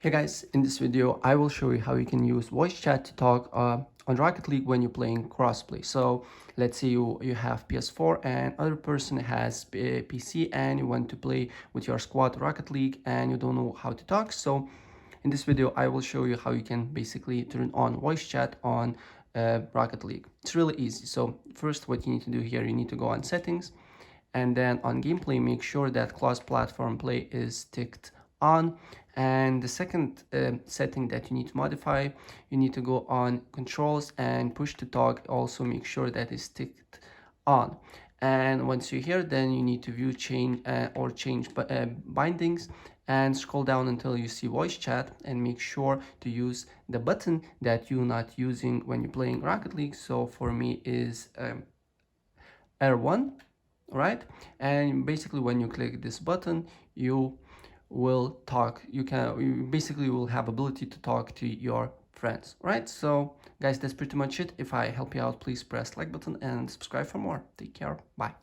Hey guys, in this video I will show you how you can use voice chat to talk on Rocket League when you're playing crossplay. So let's say you have PS4 and other person has a PC and you want to play with your squad Rocket League and you don't know how to talk. So in this video I will show you how you can basically turn on voice chat on Rocket League. It's really easy. So first what you need to do here, you need to go on settings and then on gameplay make sure that cross-platform play is ticked on. And the second setting that you need to modify, you need to go on controls and push to talk, also make sure that is ticked on. And once you're here, then you need to view change change bindings and scroll down until you see voice chat and make sure to use the button that you're not using when you're playing Rocket League. So for me is R1, right? And basically when you click this button you will talk, you basically will have ability to talk to your friends, right? So guys, that's pretty much it. If I help you out, please press like button and subscribe for more. Take care, bye.